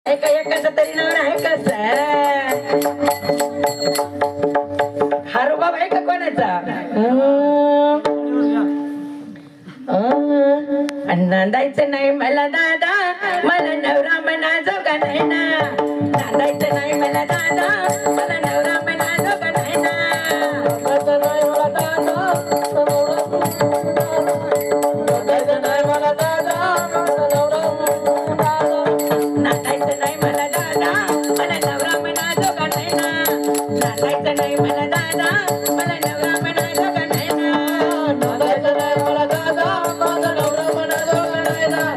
एकाच तरी नाव आहे कसं हारू बाबा आहे का कोणाचा नांदायचं नाही मला दादा मला नवरा म्हणा जोगा नाही ना नांदायचं नाही मला दादा मला नवरा म्हणा जोगा नाही ना नांदायचं नाही मला दादा मला नवरा म्हणा जोगा नाही ना नांदायचं नाही मला दादा मला नवरा म्हणा जोगा नाही ना नांदायचं नाही मला दादा माझा नवरा म्हणा जोगा नाही ना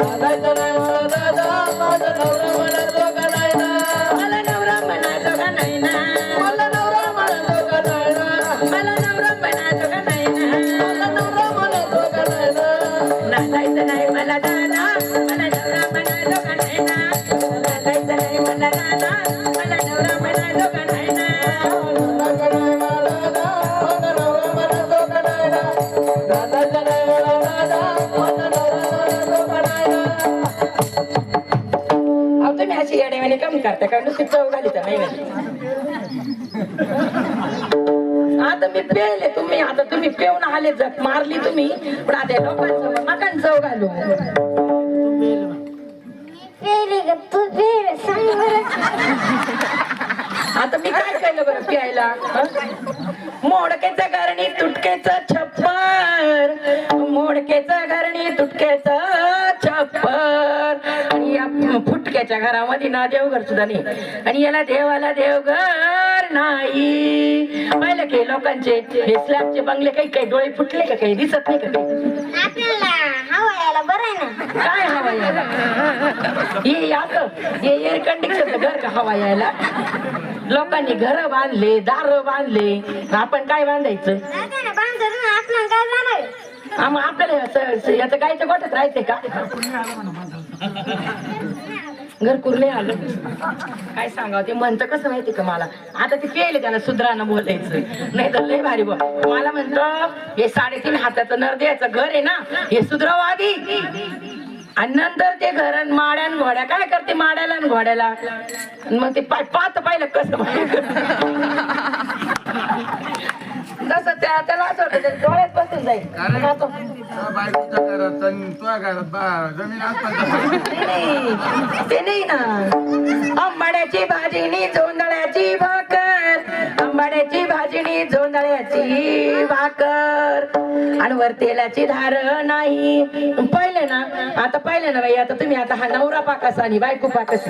नांदायचं नाही मला दादा माझा नवरा म्हणा जोगा नाही ना मला नवरा म्हणा जोगा नाही ना मला नवरा म्हणा जोगा नाही ना मला नवरा म्हणा जोगा नाही ना मला नवरा म्हणा जोगा नाही ना नांदायचं नाही मला दादा मला नवरा म्हणा जोगा नाही ना नांदायचं नाही मला दादा मला नवरा म्हणा जोगा नाही ना नांदायचं नाही मला दादा माझा नवरा म्हणा जोगा नाही ना नांदायचं नाही मला दादा माझा नवरा म्हणा जोगा नाही ना अहो तुम्ही अशी येण्यावानी कमी करता का नुसती चव घाली तर नाही आता मी पेले तुम्ही आता तुम्ही पेऊन आले जग मारली तुम्ही पण आता लोकांचं नका चव घालू आता मी काय केलं बरं प्यायला मोडकेचं घरणी तुटकेचं छप्पर मोडकेचं घरणी तुटकेचं छप्पर आणि या फुटक्याच्या घरामध्ये ना देवघर सुद्धा नाही आणि याला देवाला देवघर नाही पाहिलं की लोकांचे हे स्लॅबचे बंगले काही काही डोळे फुटले का काही दिसत नाही का काही आपल्याला हवा यायला बरं आहे ना काय हवा यायला हे असं हे एअर कंडिशनचं घर का हवा यायला लोकांनी घर बांधले दार बांधले आपण काय बांधायचं मग आपल्याला याचं गायचं गोठ्यात राहायचंय का घरकुर नाही आलं काय सांगावं ते म्हणतं कसं माहिती का मला आता ते पेले त्याला सुधरानं बोलायचं नाही तर लय भारी बोल मला म्हणतो हे 3.5 हाताचं नरदेचं घर आहे ना हे सुधराव आधी आणि नंतर ते घर माड्यान घोड्या काय करते माड्याला आणि घोड्याला मग ते पाहत पाहिलं कसं तसं त्याला असं होतं डोळ्यात बसून जाईल ते नाही ना आंबाड्याची भाजीनी जोंधळ्याची भाकर आंबाड्याची भाजीनी जोंधळ्याची भाकर आणि वर तेलाची धार नाही पहिले ना आता पाहिलं ना बाई आता तुम्ही आता हा नवरा पाकासा आणि बायको पाकासी